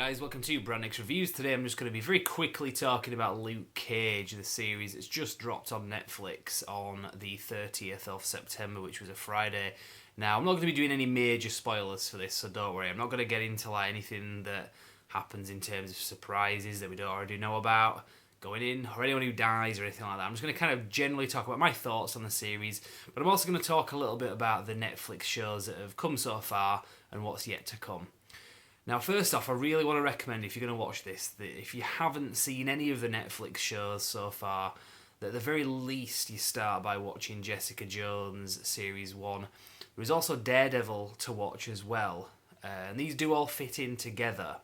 guys, welcome to Brandix Reviews. Today I'm just going to be very quickly talking about Luke Cage, the series. It's just dropped on Netflix on the 30th of September, which was a Friday. Now, I'm not going to be doing any major spoilers for this, so don't worry. I'm not going to get into anything that happens in terms of surprises that we don't already know about going in, or anyone who dies or anything like that. I'm just going to kind of generally talk about my thoughts on the series, but I'm also going to talk a little bit about the Netflix shows that have come so far and what's yet to come. Now, first off, I really want to recommend, if you're going to watch this, that if you haven't seen any of the Netflix shows so far, that at the very least you start by watching Jessica Jones Series 1. There is also Daredevil to watch as well, and these do all fit in together.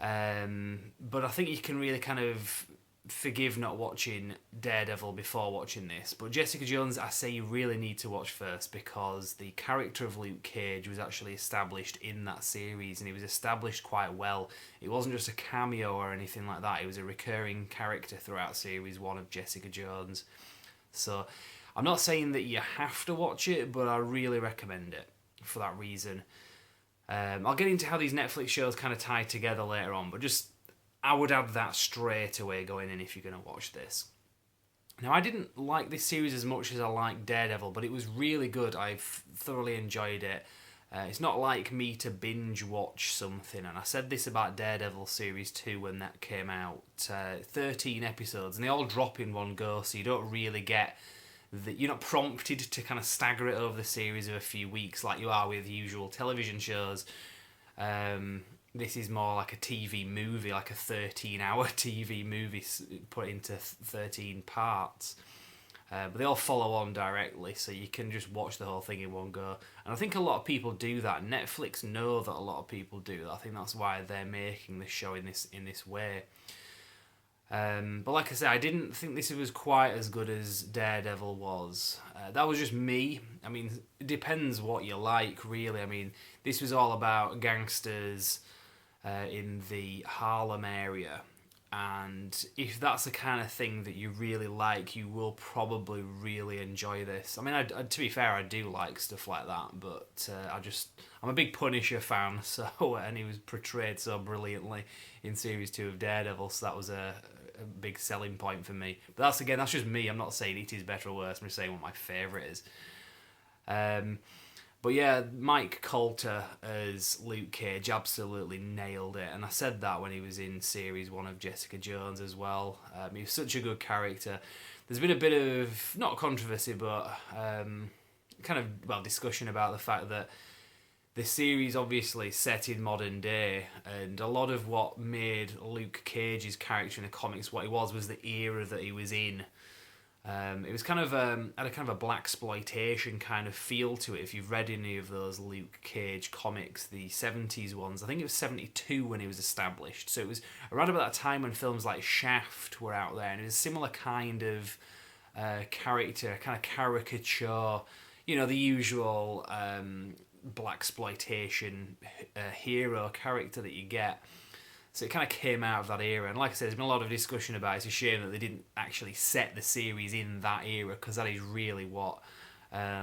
But I think you can really kind of forgive not watching Daredevil before watching this. But Jessica Jones, I say you really need to watch first, because the character of Luke Cage was actually established in that series, and he was established quite well. It wasn't just a cameo or anything like that. It was a recurring character throughout Series 1 of Jessica Jones. So I'm not saying that you have to watch it, but I really recommend it for that reason. I'll get into how these Netflix shows kind of tie together later on, but just I would add that straight away going in if you're going to watch this. Now, I didn't like this series as much as I liked Daredevil, but it was really good. I thoroughly enjoyed it. It's not like me to binge watch something, and I said this about Daredevil Series 2 when that came out. 13 episodes, and they all drop in one go, so you don't really get... You're not prompted to kind of stagger it over the series of a few weeks like you are with usual television shows. This is more like a TV movie, like a 13-hour TV movie put into 13 parts. But they all follow on directly, so you can just watch the whole thing in one go. And I think a lot of people do that. Netflix know that a lot of people do that. I think that's why they're making the show in this way. But like I said, I didn't think this was quite as good as Daredevil was. That was just me. I mean, it depends what you like, really. I mean, this was all about gangsters in the Harlem area. And if that's the kind of thing that you really like, you will probably really enjoy this. I mean, to be fair, I do like stuff like that, but I'm a big Punisher fan, and he was portrayed so brilliantly in Series 2 of Daredevil, so that was a big selling point for me. But that's just me. I'm not saying it is better or worse. I'm just saying what my favourite is. But yeah, Mike Colter as Luke Cage absolutely nailed it. And I said that when he was in Series 1 of Jessica Jones as well. He was such a good character. There's been a bit of, not controversy, but discussion about the fact that the series obviously set in modern day, and a lot of what made Luke Cage's character in the comics what he was the era that he was in. It was kind of had a kind of a blaxploitation kind of feel to it. If you've read any of those Luke Cage comics, the 70s ones, I think it was 72 when he was established. So it was around about that time when films like Shaft were out there, and it was a similar kind of character, kind of caricature, the usual blaxploitation hero character that you get. So it kind of came out of that era, and like I said, there's been a lot of discussion about it. It's a shame that they didn't actually set the series in that era, because that is really what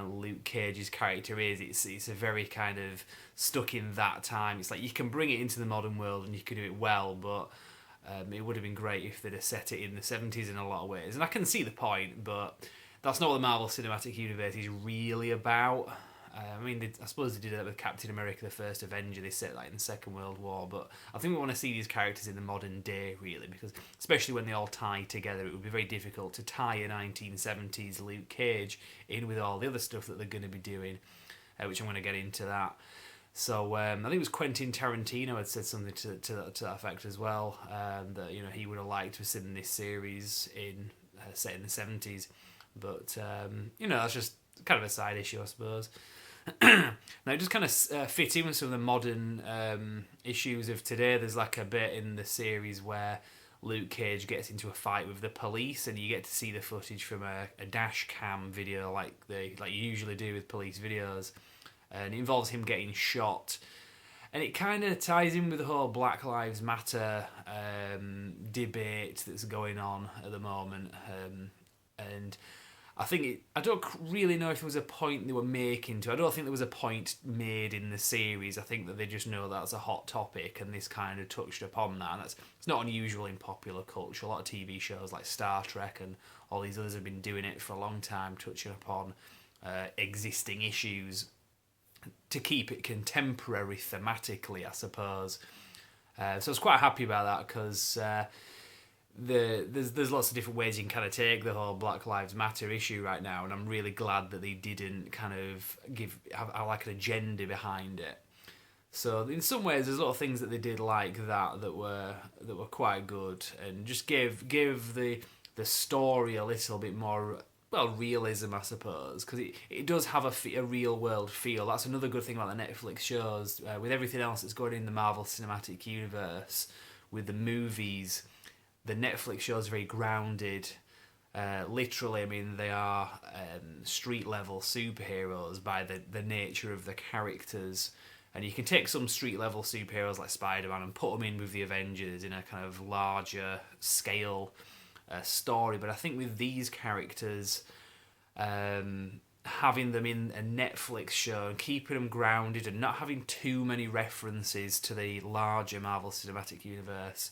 Luke Cage's character is. It's a very kind of stuck in that time. It's like you can bring it into the modern world and you can do it well, but it would have been great if they'd have set it in the 70s in a lot of ways. And I can see the point, but that's not what the Marvel Cinematic Universe is really about. I suppose they did that with Captain America, the First Avenger. They set that in the Second World War, but I think we want to see these characters in the modern day, really, because especially when they all tie together, it would be very difficult to tie a 1970s Luke Cage in with all the other stuff that they're going to be doing, which I'm going to get into that. So I think it was Quentin Tarantino had said something to that effect as well, that he would have liked to have seen this series set in the 70s, but that's just kind of a side issue, I suppose. Now, it just kind of fit in with some of the modern issues of today. There's like a bit in the series where Luke Cage gets into a fight with the police, and you get to see the footage from a dash cam video like you usually do with police videos, and it involves him getting shot. And it kind of ties in with the whole Black Lives Matter debate that's going on at the moment. And I don't really know if there was a point they were making to. I don't think there was a point made in the series. I think that they just know that's a hot topic, and this kind of touched upon that. And it's not unusual in popular culture. A lot of TV shows like Star Trek and all these others have been doing it for a long time, touching upon existing issues to keep it contemporary thematically, I suppose. So I was quite happy about that because there's lots of different ways you can kind of take the whole Black Lives Matter issue right now, and I'm really glad that they didn't kind of have like an agenda behind it. So in some ways, there's a lot of things that they did like that were quite good, and just give the story a little bit more, well, realism, I suppose, because it does have a real world feel. That's another good thing about the Netflix shows. With everything else that's going in the Marvel Cinematic Universe, with the movies, the Netflix shows are very grounded. Literally, I mean, they are street level superheroes by the nature of the characters. And you can take some street level superheroes like Spider-Man and put them in with the Avengers in a kind of larger scale story. But I think with these characters, having them in a Netflix show and keeping them grounded and not having too many references to the larger Marvel Cinematic Universe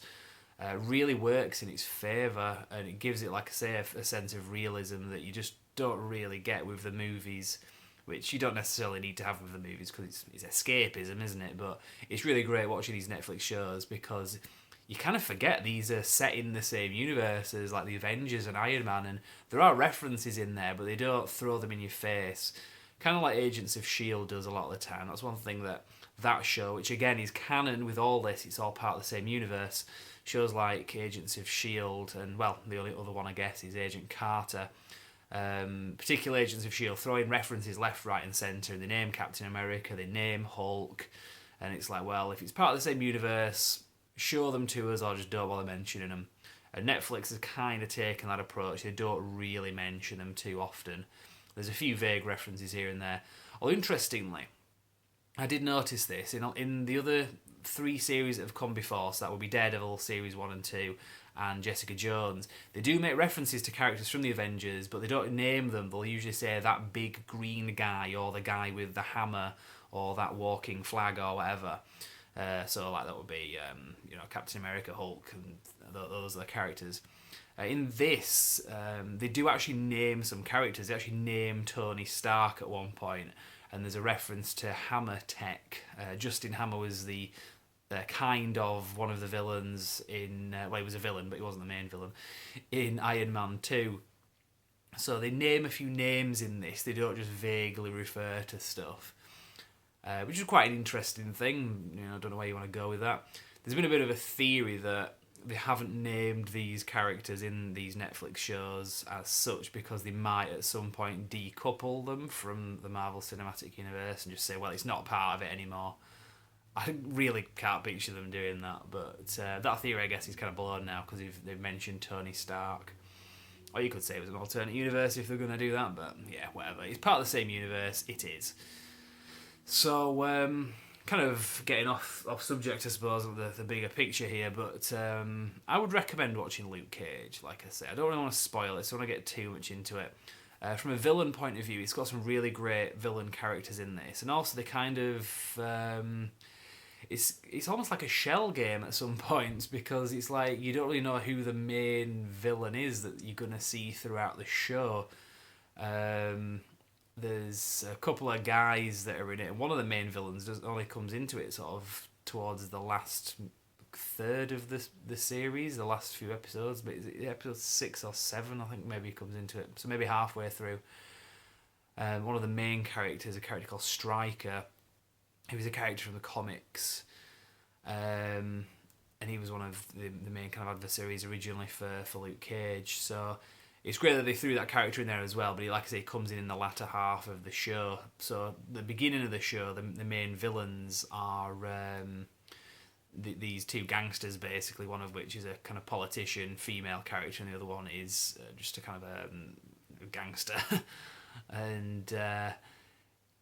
really works in its favour, and it gives it, like I say, a sense of realism that you just don't really get with the movies, which you don't necessarily need to have with the movies because it's escapism, isn't it? But it's really great watching these Netflix shows because you kind of forget these are set in the same universe as like the Avengers and Iron Man, and there are references in there, but they don't throw them in your face. Kind of like Agents of S.H.I.E.L.D. does a lot of the time. That's one thing that show, which again is canon with all this, it's all part of the same universe. Shows like Agents of S.H.I.E.L.D. and, well, the only other one I guess is Agent Carter. Particularly Agents of S.H.I.E.L.D. throwing references left, right and centre. They name Captain America, they name Hulk, and it's like, well, if it's part of the same universe, show them to us or just don't bother mentioning them. And Netflix has kind of taken that approach. They don't really mention them too often. There's a few vague references here and there. Although interestingly, I did notice this in the other 3 series that have come before, so that would be Daredevil Series 1 and 2 and Jessica Jones. They do make references to characters from the Avengers, but they don't name them. They'll usually say that big green guy or the guy with the hammer or that walking flag or whatever. So like that would be Captain America, Hulk, and those are the characters. In this, they do actually name some characters. They actually name Tony Stark at one point, and there's a reference to Hammer Tech. Justin Hammer was the kind of one of the villains in... he was a villain, but he wasn't the main villain, in Iron Man 2. So they name a few names in this. They don't just vaguely refer to stuff. Which is quite an interesting thing. I don't know where you want to go with that. There's been a bit of a theory that they haven't named these characters in these Netflix shows as such because they might at some point decouple them from the Marvel Cinematic Universe and just say, well, it's not part of it anymore. I really can't picture them doing that, but that theory, I guess, is kind of blown now because they've mentioned Tony Stark. Or you could say it was an alternate universe if they're going to do that, but yeah, whatever. It's part of the same universe, it is. So, kind of getting off subject, I suppose, of the bigger picture here, but I would recommend watching Luke Cage, like I say. I don't really want to spoil it, so I don't want to get too much into it. From a villain point of view, it's got some really great villain characters in this, and also they kind of... It's almost like a shell game at some points because it's like you don't really know who the main villain is that you're going to see throughout the show. There's a couple of guys that are in it, and one of the main villains only comes into it sort of towards the last third of the series, the last few episodes, but is it episode 6 or 7, I think maybe he comes into it, so maybe halfway through. One of the main characters, a character called Stryker, he was a character from the comics, and he was one of the main kind of adversaries originally for Luke Cage, so it's great that they threw that character in there as well, but like I say, he comes in the latter half of the show. So the beginning of the show, the main villains are these 2 gangsters, basically, one of which is a kind of politician, female character, and the other one is just a kind of a gangster. And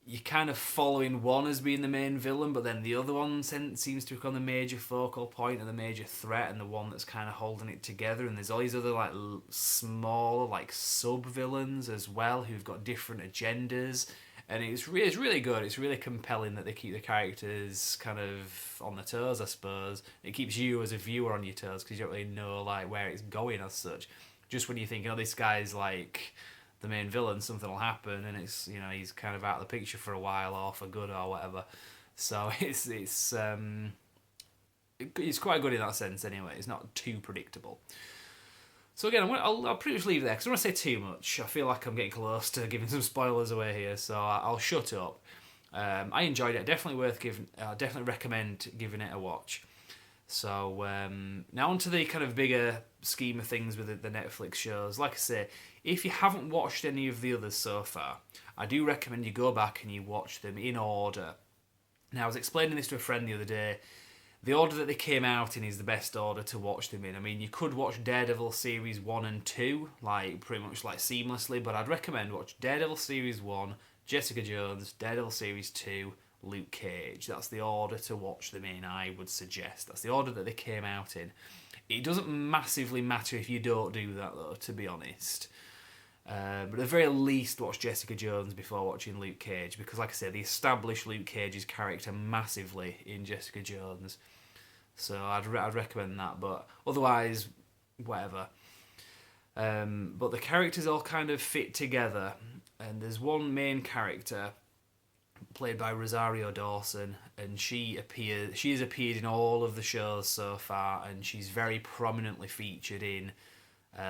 you're kind of following one as being the main villain, but then the other one seems to become the major focal point and the major threat, and the one that's kind of holding it together. And there's all these other like smaller like sub villains as well who've got different agendas. And it's really good. It's really compelling that they keep the characters kind of on the toes, I suppose. It keeps you as a viewer on your toes because you don't really know like where it's going as such. Just when you think, oh, this guy's like the main villain, something will happen, and it's, you know, he's kind of out of the picture for a while or for good or whatever. So it's quite good in that sense. Anyway, it's not too predictable. So again, I'll pretty much leave it there because I don't want to say too much. I feel like I'm getting close to giving some spoilers away here, so I'll shut up. I enjoyed it. Definitely worth giving. I definitely recommend giving it a watch. So now onto the kind of bigger scheme of things with the Netflix shows. Like I say, if you haven't watched any of the others so far, I do recommend you go back and you watch them in order. Now, I was explaining this to a friend the other day. The order that they came out in is the best order to watch them in. I mean, you could watch Daredevil Series 1 and 2, like pretty much like seamlessly, but I'd recommend watch Daredevil Series 1, Jessica Jones, Daredevil Series 2, Luke Cage. That's the order to watch them in, I would suggest. That's the order that they came out in. It doesn't massively matter if you don't do that, though, to be honest. But at the very least, watch Jessica Jones before watching Luke Cage, because, like I said, they established Luke Cage's character massively in Jessica Jones. So I'd recommend that, but otherwise, whatever. But the characters all kind of fit together, and there's one main character played by Rosario Dawson, and she has appeared in all of the shows so far, and she's very prominently featured in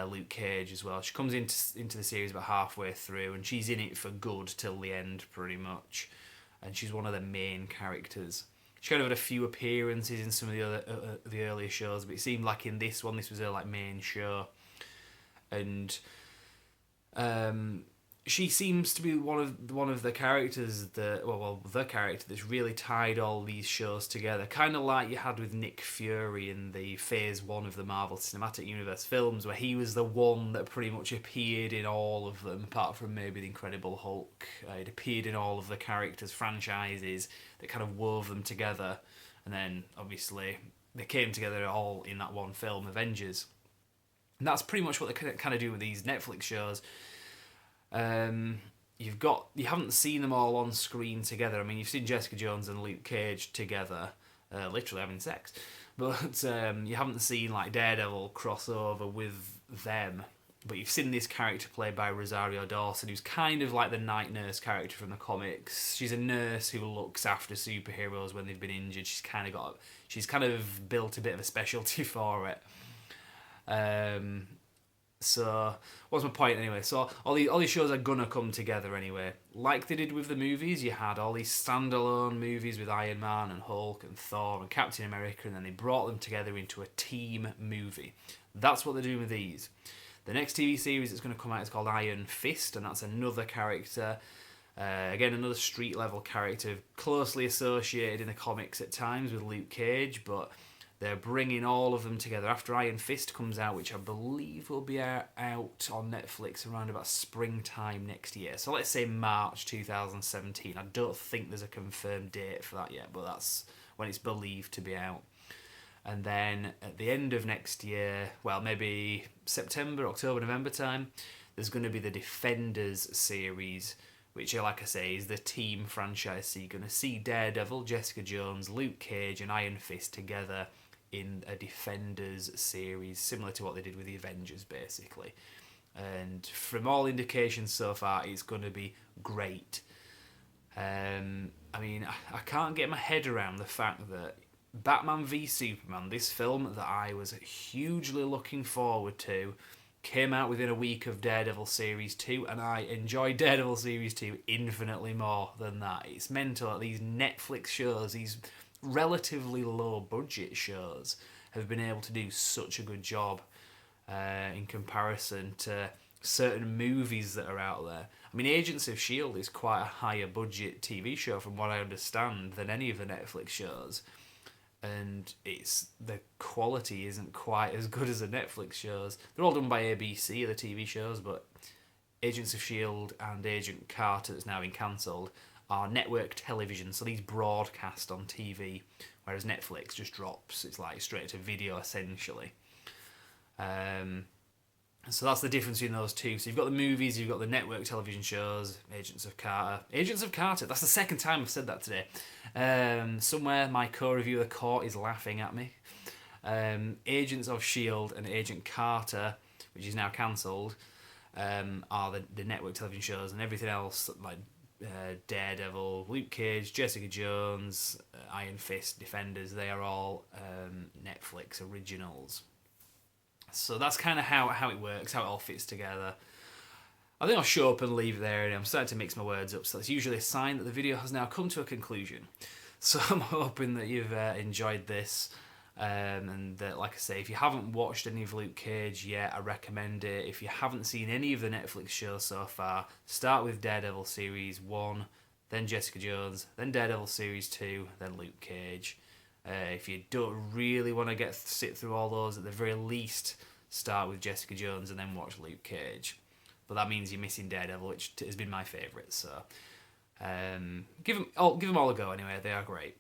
Luke Cage as well. She comes into the series about halfway through, and she's in it for good till the end, pretty much, and she's one of the main characters. She kind of had a few appearances in some of the earlier shows, but it seemed like in this one, this was her like main show, and she seems to be one of the characters the character that's really tied all these shows together, kind of like you had with Nick Fury in the Phase 1 of the Marvel Cinematic Universe films, where he was the one that pretty much appeared in all of them, apart from maybe the Incredible Hulk. It appeared in all of the characters' franchises that kind of wove them together, and then obviously they came together all in that one film, Avengers. And that's pretty much what they kind of do with these Netflix shows. You haven't seen them all on screen together. I mean, you've seen Jessica Jones and Luke Cage together, literally having sex, but you haven't seen like Daredevil crossover with them. But you've seen this character played by Rosario Dawson, who's kind of like the night nurse character from the comics. She's a nurse who looks after superheroes when they've been injured. She's kind of built a bit of a specialty for it. So, what's my point anyway? So, all these shows are gonna come together anyway. Like they did with the movies, you had all these standalone movies with Iron Man and Hulk and Thor and Captain America, and then they brought them together into a team movie. That's what they're doing with these. The next TV series that's going to come out is called Iron Fist, and that's another character, again, another street-level character, closely associated in the comics at times with Luke Cage, but they're bringing all of them together after Iron Fist comes out, which I believe will be out on Netflix around about springtime next year. So let's say March 2017. I don't think there's a confirmed date for that yet, but that's when it's believed to be out. And then at the end of next year, well, maybe September, October, November time, there's going to be the Defenders series, which, like I say, is the team franchise. So you're going to see Daredevil, Jessica Jones, Luke Cage, and Iron Fist together in a Defenders series, similar to what they did with the Avengers, basically. And from all indications so far, it's going to be great. I mean, I can't get my head around the fact that Batman v Superman, this film that I was hugely looking forward to, came out within a week of Daredevil Series 2, and I enjoyed Daredevil Series 2 infinitely more than that. It's mental that these Netflix shows, these relatively low-budget shows, have been able to do such a good job in comparison to certain movies that are out there. I mean, Agents of S.H.I.E.L.D. is quite a higher-budget TV show, from what I understand, than any of the Netflix shows. And the quality isn't quite as good as the Netflix shows. They're all done by ABC, the TV shows, but Agents of S.H.I.E.L.D. and Agent Carter, that's now been cancelled, are network television, so these broadcast on TV, whereas Netflix just drops. It's like straight to video essentially. So that's the difference between those two. So you've got the movies, you've got the network television shows, Agents of Carter. Agents of Carter, that's the second time I've said that today. Somewhere my co-reviewer Court is laughing at me. Agents of S.H.I.E.L.D. and Agent Carter, which is now cancelled, are the network television shows, and everything else like Daredevil, Luke Cage, Jessica Jones, Iron Fist, Defenders, they are all Netflix originals. So that's kind of how it works, how it all fits together. I think I'll show up and leave it there, and I'm starting to mix my words up, so that's usually a sign that the video has now come to a conclusion. So I'm hoping that you've enjoyed this, and that, like I say, if you haven't watched any of Luke Cage yet, I recommend it. If you haven't seen any of the Netflix shows so far, start with Daredevil Series 1, then Jessica Jones, then Daredevil Series 2, then Luke Cage. If you don't really want to sit through all those, at the very least, start with Jessica Jones and then watch Luke Cage. But that means you're missing Daredevil, which has been my favourite. So give them all a go anyway. They are great.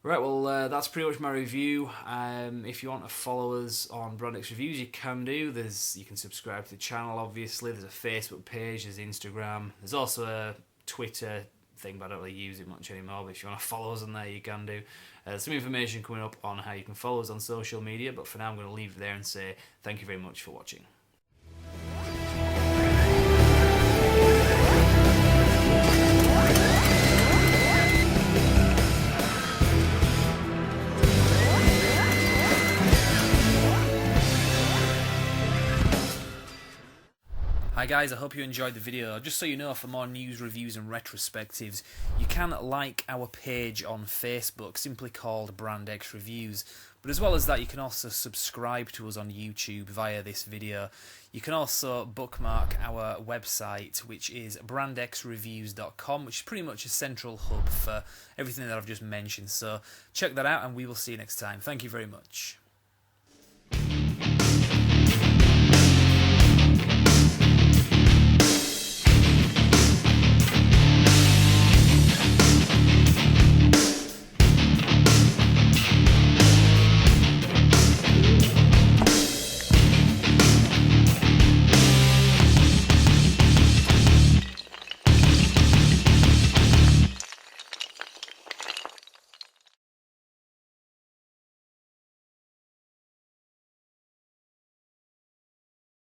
Right, well, that's pretty much my review. If you want to follow us on Brand X Reviews, you can do. You can subscribe to the channel, obviously. There's a Facebook page, there's Instagram. There's also a Twitter thing, but I don't really use it much anymore. But if you want to follow us on there, you can do. Some information coming up on how you can follow us on social media, but for now I'm going to leave it there and say thank you very much for watching. Hi guys, I hope you enjoyed the video. Just so you know, for more news, reviews and retrospectives, you can like our page on Facebook, simply called Brand X Reviews. But as well as that, you can also subscribe to us on YouTube via this video. You can also bookmark our website, which is brandxreviews.com, which is pretty much a central hub for everything that I've just mentioned. So check that out and we will see you next time. Thank you very much.